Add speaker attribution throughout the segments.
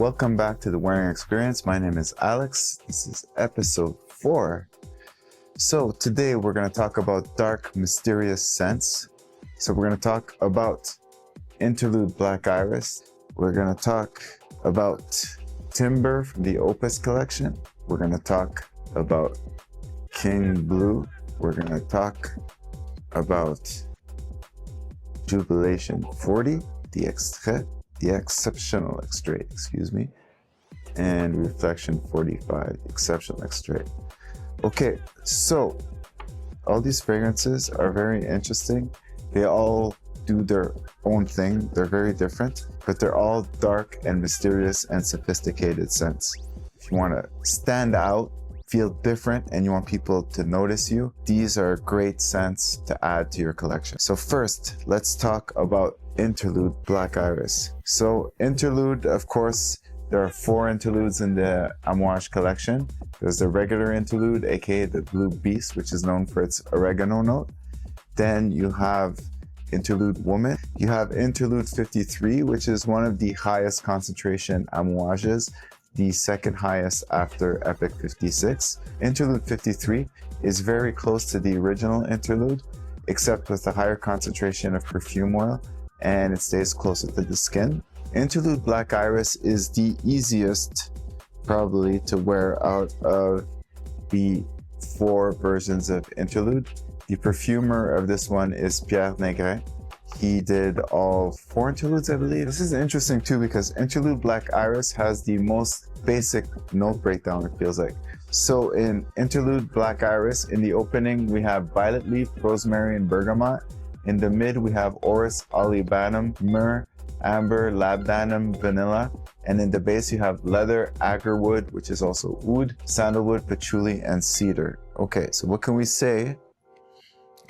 Speaker 1: Welcome back to the Wearing Experience. My name is Alex. This is episode 4. So today we're going to talk about dark, mysterious scents. So we're going to talk about Interlude Black Iris. We're going to talk about Timber from the Opus collection. We're going to talk about King Blue. We're going to talk about Jubilation 40, the exceptional extrait, and Reflection 45, exceptional extrait. Okay, so all these fragrances are very interesting. They all do their own thing. They're very different, but they're all dark and mysterious and sophisticated scents. If you want to stand out, feel different, and you want people to notice you, these are great scents to add to your collection. So first, let's talk about Interlude Black Iris. So Interlude, of course, there are 4 interludes in the AMOUAGE collection. There's the regular interlude, aka the Blue Beast, which is known for its oregano note. Then you have Interlude Woman. You have Interlude 53, which is one of the highest concentration AMOUAGEs, the second highest after Epic 56. Interlude 53 is very close to the original interlude, except with a higher concentration of perfume oil, and it stays closer to the skin. Interlude Black Iris is the easiest probably to wear out of the 4 versions of Interlude. The perfumer of this one is Pierre Negret. He did all 4 interludes, I believe. This is interesting too because Interlude Black Iris has the most basic note breakdown, it feels like. So in Interlude Black Iris, in the opening we have violet leaf, rosemary, and bergamot. In the mid we have orris, olibanum, myrrh, amber, labdanum, vanilla. And in the base you have leather, agarwood, which is also oud, sandalwood, patchouli, and cedar. Okay, so what can we say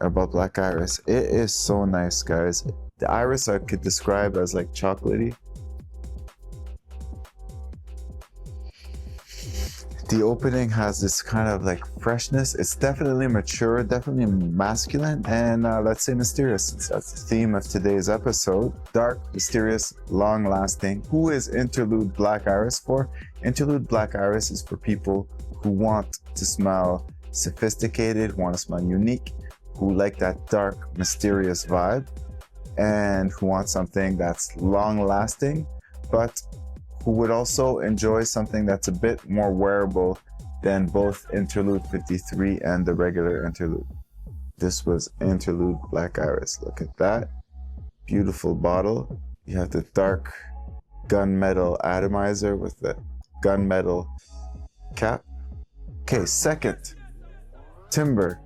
Speaker 1: about Black Iris? It is so nice, guys. The iris I could describe as like chocolatey. The opening has this kind of like freshness. It's definitely mature, definitely masculine, and let's say mysterious, since that's the theme of today's episode. Dark, mysterious, long-lasting. Who is Interlude Black Iris for? Interlude Black Iris is for people who want to smell sophisticated, want to smell unique, who like that dark, mysterious vibe, and who want something that's long-lasting, but who would also enjoy something that's a bit more wearable than both Interlude 53 and the regular Interlude. This was Interlude Black Iris. Look at that. Beautiful bottle. You have the dark gunmetal atomizer with the gunmetal cap. Okay, second, Timber.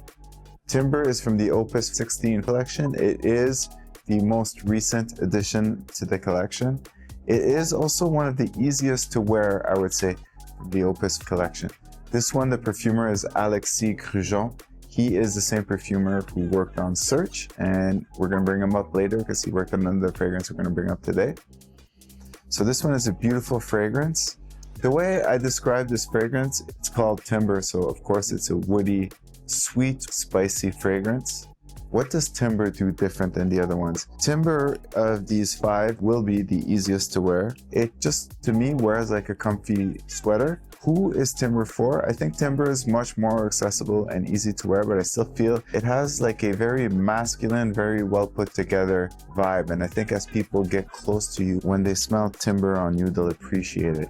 Speaker 1: Timber is from the Opus 16 collection. It is the most recent addition to the collection. It is also one of the easiest to wear, I would say, from the Opus collection. This one, the perfumer is Alexis Grujon. He is the same perfumer who worked on Search, and we're going to bring him up later because he worked on another fragrance we're going to bring up today. So this one is a beautiful fragrance. The way I describe this fragrance, it's called Timber, so of course it's a woody, sweet, spicy fragrance. What does Timber do different than the other ones? Timber of these 5 will be the easiest to wear. It just, to me, wears like a comfy sweater. Who is Timber for? I think Timber is much more accessible and easy to wear, but I still feel it has like a very masculine, very well put together vibe. And I think as people get close to you, when they smell Timber on you, they'll appreciate it.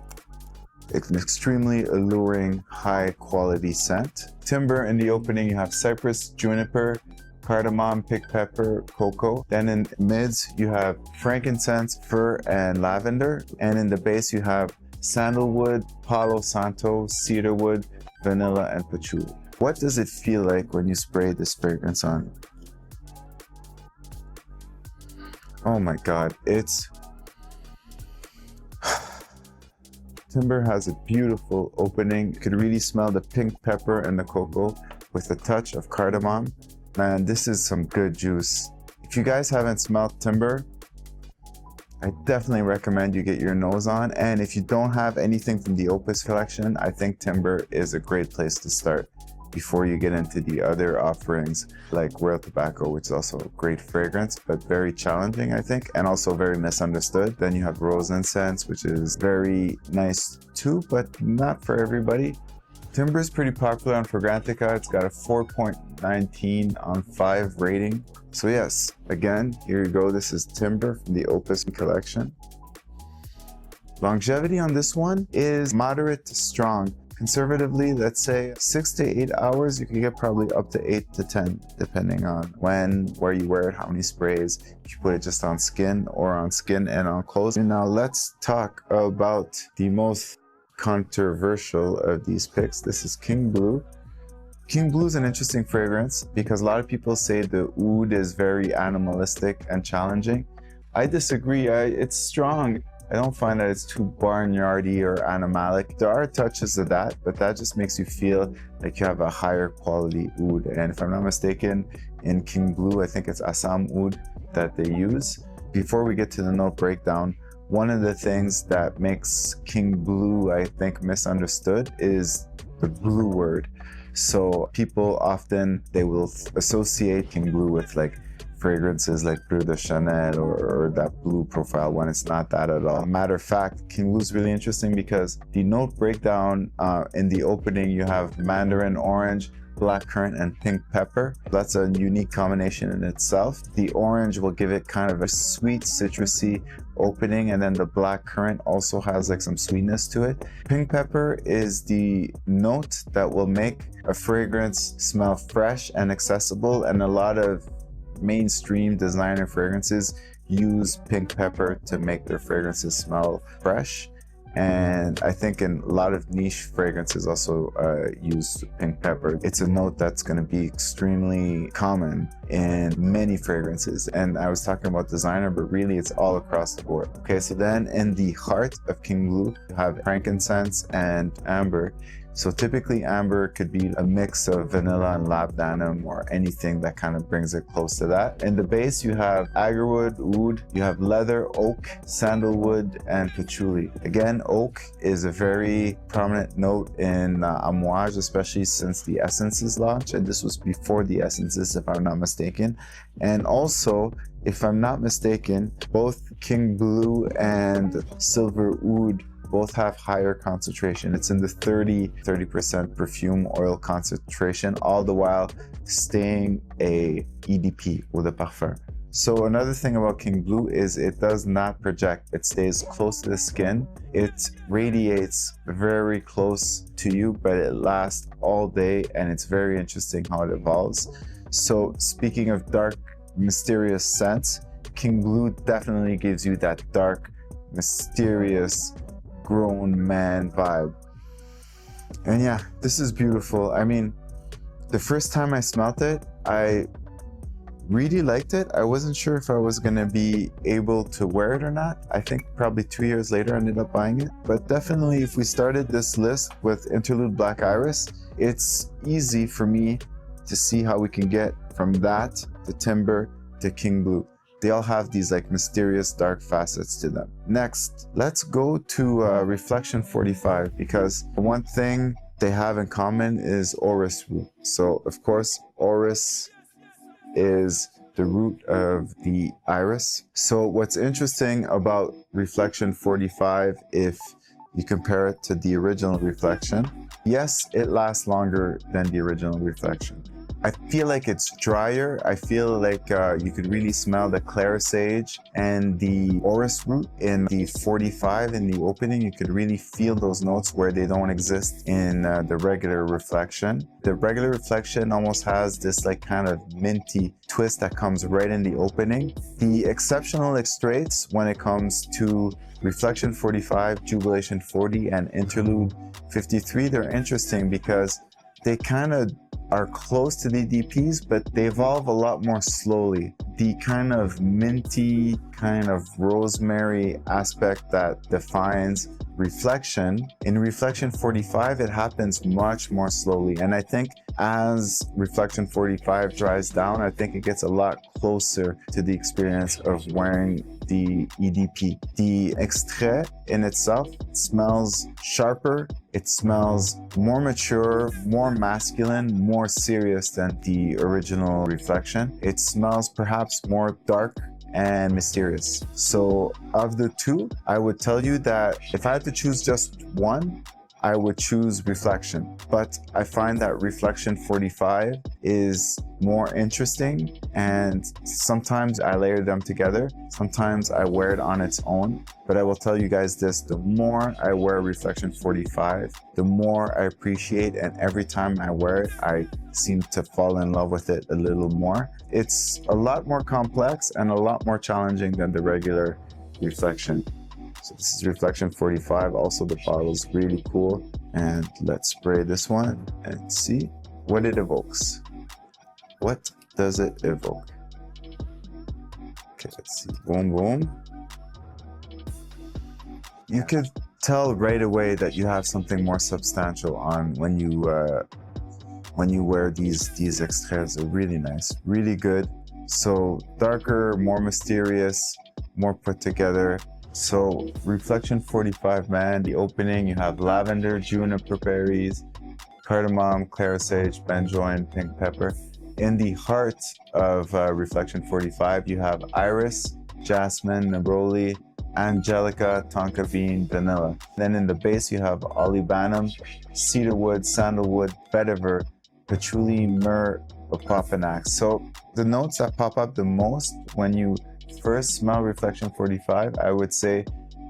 Speaker 1: It's an extremely alluring, high quality scent. Timber, in the opening, you have cypress, juniper, cardamom, pink pepper, cocoa. Then in mids, you have frankincense, fir, and lavender. And in the base, you have sandalwood, palo santo, cedarwood, vanilla, and patchouli. What does it feel like when you spray this fragrance on? Oh my God, it's... Timber has a beautiful opening. You could really smell the pink pepper and the cocoa with a touch of cardamom. Man, this is some good juice. If you guys haven't smelled Timber, I definitely recommend you get your nose on. And if you don't have anything from the Opus collection, I think Timber is a great place to start. before you get into the other offerings like Royal Tobacco, which is also a great fragrance, but very challenging, I think, and also very misunderstood. Then you have Rose Incense, which is very nice too, but not for everybody. Timber is pretty popular on Fragrantica. It's got a 4.19 on 5 rating. So yes, again, here you go. This is Timber from the Opus collection. Longevity on this one is moderate to strong. Conservatively, let's say 6 to 8 hours. You can get probably up to 8 to 10, depending on when, where you wear it, how many sprays. If you put it just on skin or on skin and on clothes. And now let's talk about the most controversial of these picks. This is King Blue. King Blue is an interesting fragrance because a lot of people say the oud is very animalistic and challenging. I disagree. It's strong. I don't find that it's too barnyardy or animalic. There are touches of that, but that just makes you feel like you have a higher quality oud. And if I'm not mistaken, in King Blue, I think it's Assam oud that they use. Before we get to the note breakdown, one of the things that makes King Blue, I think, misunderstood is the blue word. So people often, they will associate King Blue with like fragrances like Bleu de Chanel or that blue profile when it's not that at all. Matter of fact, King Blue is really interesting because the note breakdown in the opening, you have mandarin orange, blackcurrant, and pink pepper. That's a unique combination in itself. The orange will give it kind of a sweet, citrusy opening, and then the blackcurrant also has like some sweetness to it. Pink pepper is the note that will make a fragrance smell fresh and accessible, and a lot of mainstream designer fragrances use pink pepper to make their fragrances smell fresh. And I think in a lot of niche fragrances also use pink pepper. It's a note that's going to be extremely common in many fragrances. And I was talking about designer, but really it's all across the board. Okay, so then in the heart of King Blue, you have frankincense and amber. So typically amber could be a mix of vanilla and labdanum or anything that kind of brings it close to that. In the base, you have agarwood, oud, you have leather, oak, sandalwood, and patchouli. Again, oak is a very prominent note in AMOUAGE, especially since the essences launch. And this was before the essences, if I'm not mistaken. And also, if I'm not mistaken, both King Blue and Silver Oud both have higher concentration. It's in the 30% perfume oil concentration, all the while staying a EDP with a parfum. So another thing about King Blue is it does not project. It stays close to the skin. It radiates very close to you, but it lasts all day, and it's very interesting how it evolves. So speaking of dark, mysterious scents, King Blue definitely gives you that dark, mysterious, grown man vibe. And yeah, this is beautiful. I mean, the first time I smelled it, I really liked it. I wasn't sure if I was gonna be able to wear it or not. I think probably 2 years later I ended up buying it. But definitely if we started this list with Interlude Black Iris, it's easy for me to see how we can get from that to Timber to King Blue. They all have these like mysterious dark facets to them. Next, let's go to Reflection 45, because one thing they have in common is orris root. So of course, orris is the root of the iris. So what's interesting about Reflection 45, if you compare it to the original Reflection, yes, it lasts longer than the original Reflection. I feel like it's drier. I feel like you could really smell the clair sage and the orris root in the 45 in the opening. You could really feel those notes where they don't exist in the regular Reflection. The regular Reflection almost has this like kind of minty twist that comes right in the opening. The exceptional extraits when it comes to Reflection 45, Jubilation 40, and Interlude 53, they're interesting because they kind of are close to the DPs, but they evolve a lot more slowly. The kind of minty, kind of rosemary aspect that defines Reflection, in Reflection 45, it happens much more slowly. And I think as Reflection 45 dries down, I think it gets a lot closer to the experience of wearing the EDP. The extrait in itself smells sharper, it smells more mature, more masculine, more serious than the original Reflection. It smells perhaps more dark and mysterious. So of the two, I would tell you that if I had to choose just one, I would choose Reflection, but I find that Reflection 45 is more interesting, and sometimes I layer them together. Sometimes I wear it on its own, but I will tell you guys this, the more I wear Reflection 45, the more I appreciate, and every time I wear it, I seem to fall in love with it a little more. It's a lot more complex and a lot more challenging than the regular Reflection. So this is Reflection 45. Also, the bottle is really cool. And let's spray this one and see what it evokes. What does it evoke? Okay, let's see. Boom, boom. You could tell right away that you have something more substantial on when you wear these extraits. They're really nice, really good. So darker, more mysterious, more put together. So Reflection 45, man, the opening, you have lavender, juniper berries, cardamom, clary sage, benjoin, pink pepper. In the heart of Reflection 45, you have iris, jasmine, neroli, angelica, tonka bean, vanilla. Then in the base, you have olibanum, cedarwood, sandalwood, vetiver, patchouli, myrrh, opopanax. So the notes that pop up the most when you first smell Reflection 45, I would say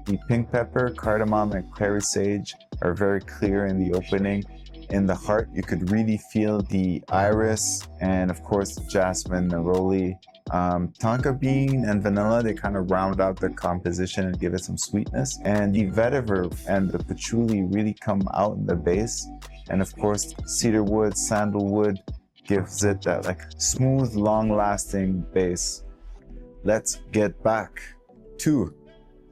Speaker 1: the pink pepper, cardamom, and clary sage are very clear in the opening. In the heart, you could really feel the iris and of course the jasmine, neroli, tonka bean and vanilla. They kind of round out the composition and give it some sweetness. And the vetiver and the patchouli really come out in the base. And of course, cedarwood, sandalwood gives it that like smooth, long-lasting base. Let's get back to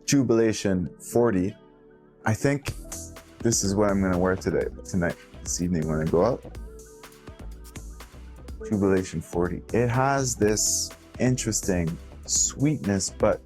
Speaker 1: Jubilation 40. I think this is what I'm gonna wear tonight, this evening when I go out. Jubilation 40. It has this interesting sweetness, but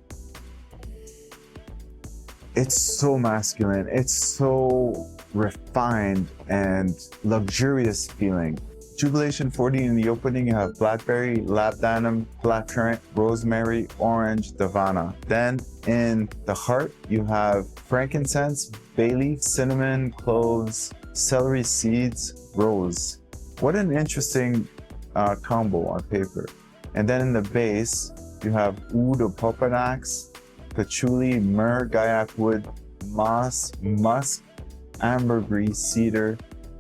Speaker 1: it's so masculine. It's so refined and luxurious feeling. Jubilation 40 in the opening, you have blackberry, labdanum, blackcurrant, rosemary, orange, davana. Then in the heart, you have frankincense, bay leaf, cinnamon, cloves, celery seeds, rose. What an interesting combo on paper. And then in the base, you have oud, opopanax, patchouli, myrrh, gaiac wood, moss, musk, ambergris, cedar,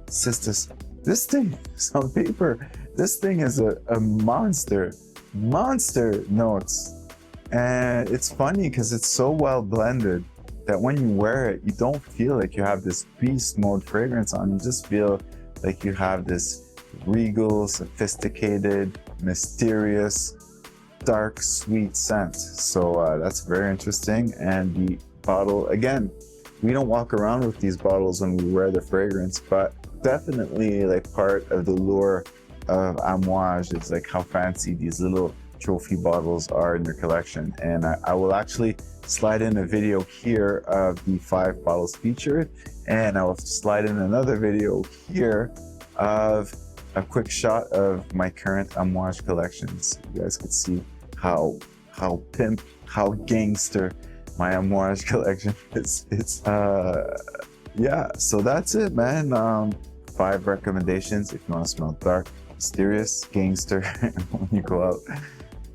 Speaker 1: cistus. This thing is on paper. This thing is a monster notes. And it's funny because it's so well blended that when you wear it, you don't feel like you have this beast mode fragrance on. You just feel like you have this regal, sophisticated, mysterious, dark, sweet scent. So that's very interesting. And the bottle, again, we don't walk around with these bottles when we wear the fragrance, but definitely like part of the lure of AMOUAGE is like how fancy these little trophy bottles are in your collection. And I will actually slide in a video here of the 5 bottles featured, and I will slide in another video here of a quick shot of my current AMOUAGE collections. You guys could see how pimp, how gangster my AMOUAGE collection is. It's yeah, so that's it, man. 5 recommendations if you want to smell dark, mysterious, gangster when you go out.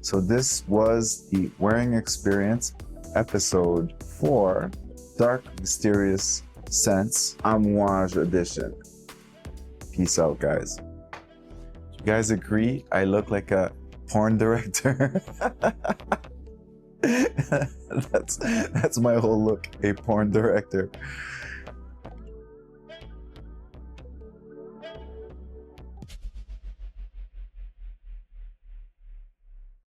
Speaker 1: So this was the Wearing Experience, episode 4, Dark Mysterious Scents, AMOUAGE Edition. Peace out, guys. You guys agree I look like a porn director? That's my whole look, a porn director.